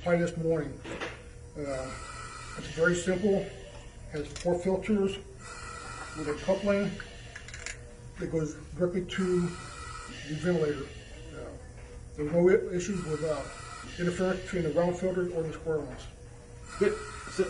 probably this morning. It's very simple. Has 4 filters with a coupling that goes directly to the ventilator. There's no issues with interference between the round filters or the square ones. Good.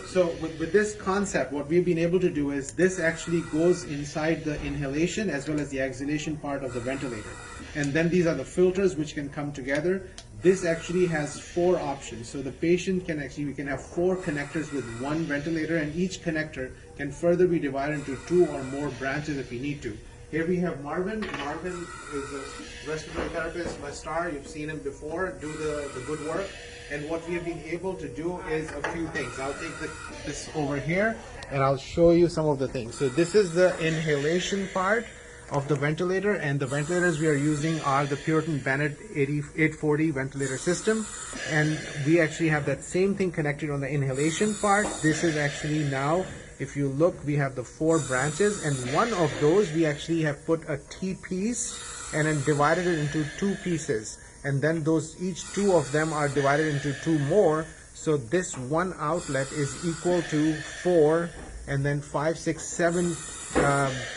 So with this concept, what we've been able to do is this actually goes inside the inhalation as well as the exhalation part of the ventilator. And then these are the filters which can come together. This actually has 4 options. So the patient can actually, we can have 4 connectors with one ventilator, and each connector can further be divided into 2 or more branches if we need to. Here we have Marvin. Marvin is a respiratory therapist, my star. You've seen him before do the good work. And what we have been able to do is a few things. I'll take this over here and I'll show you some of the things. So this is the inhalation part of the ventilator, and the ventilators we are using are the Puritan Bennett 840 ventilator system. And we actually have that same thing connected on the inhalation part. This is actually now, if you look, we have the 4 branches, and one of those we actually have put a T-piece and then divided it into 2 pieces. And then those, each 2 of them are divided into 2 more. So this one outlet is equal to 4, and then 5, 6, 7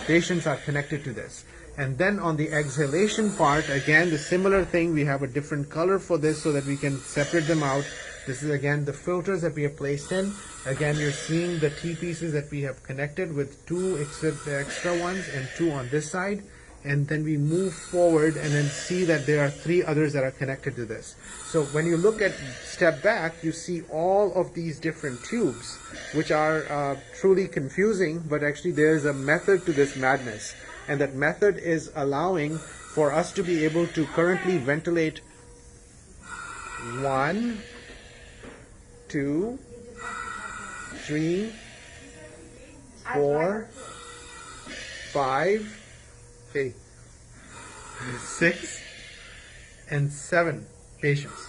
patients are connected to this. And then on the exhalation part, again, the similar thing, we have a different color for this so that we can separate them out. This is again the filters that we have placed in. Again, you're seeing the T-pieces that we have connected with 2 extra ones and 2 on this side. And then we move forward and then see that there are 3 others that are connected to this. So when you look at step back, you see all of these different tubes, which are truly confusing, but actually there's a method to this madness. And that method is allowing for us to be able to currently ventilate 1, 2, 3, 4, 5, 6 and 7 patients,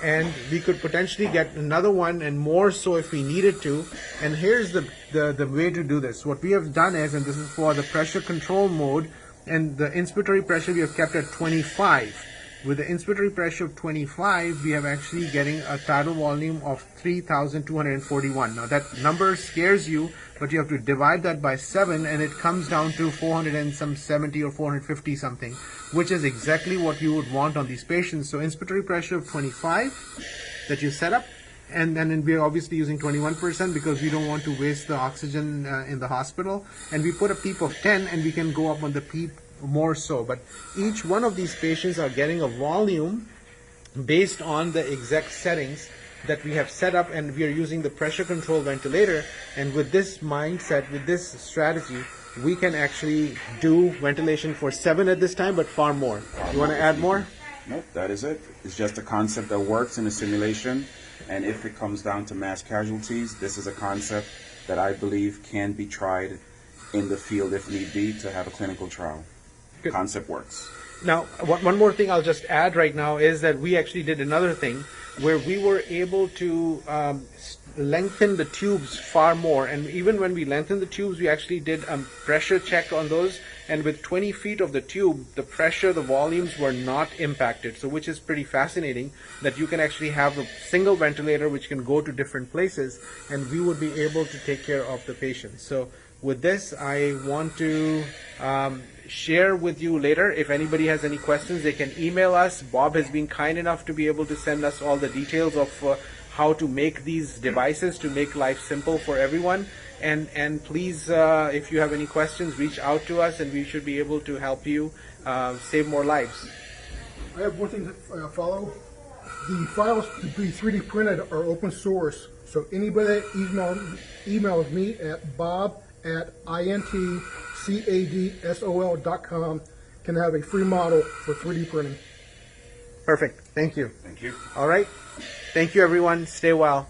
and we could potentially get another one and more so if we needed to. And here's the way to do this. What we have done is, and this is for the pressure control mode, and the inspiratory pressure we have kept at 25. With the inspiratory pressure of 25, we are actually getting a tidal volume of 3,241. Now that number scares you, but you have to divide that by 7 and it comes down to 470 or 450 something, which is exactly what you would want on these patients. So inspiratory pressure of 25 that you set up, and then we are obviously using 21% because we don't want to waste the oxygen in the hospital. And we put a PEEP of 10 and we can go up on the PEEP more so, but each one of these patients are getting a volume based on the exact settings that we have set up, and we are using the pressure control ventilator. And with this mindset, with this strategy, we can actually do ventilation for 7 at this time, but far more. You want to add more? Nope, that is it. It's just a concept that works in a simulation, and if it comes down to mass casualties, this is a concept that I believe can be tried in the field if need be to have a clinical trial. Good. Concept works. Now, one more thing I'll just add right now is that we actually did another thing where we were able to lengthen the tubes far more. And even when we lengthened the tubes, we actually did a pressure check on those. And with 20 feet of the tube, the pressure, the volumes were not impacted. So which is pretty fascinating that you can actually have a single ventilator which can go to different places, and we would be able to take care of the patient. So with this, I want to share with you later. If anybody has any questions, they can email us. Bob has been kind enough to be able to send us all the details of how to make these devices to make life simple for everyone. And please, if you have any questions, reach out to us and we should be able to help you save more lives. I have one thing to follow. The files to be 3D printed are open source, so anybody that emails me at bob@intcadsol.com can have a free model for 3D printing. Perfect. Thank you. Thank you. All right. Thank you, everyone. Stay well.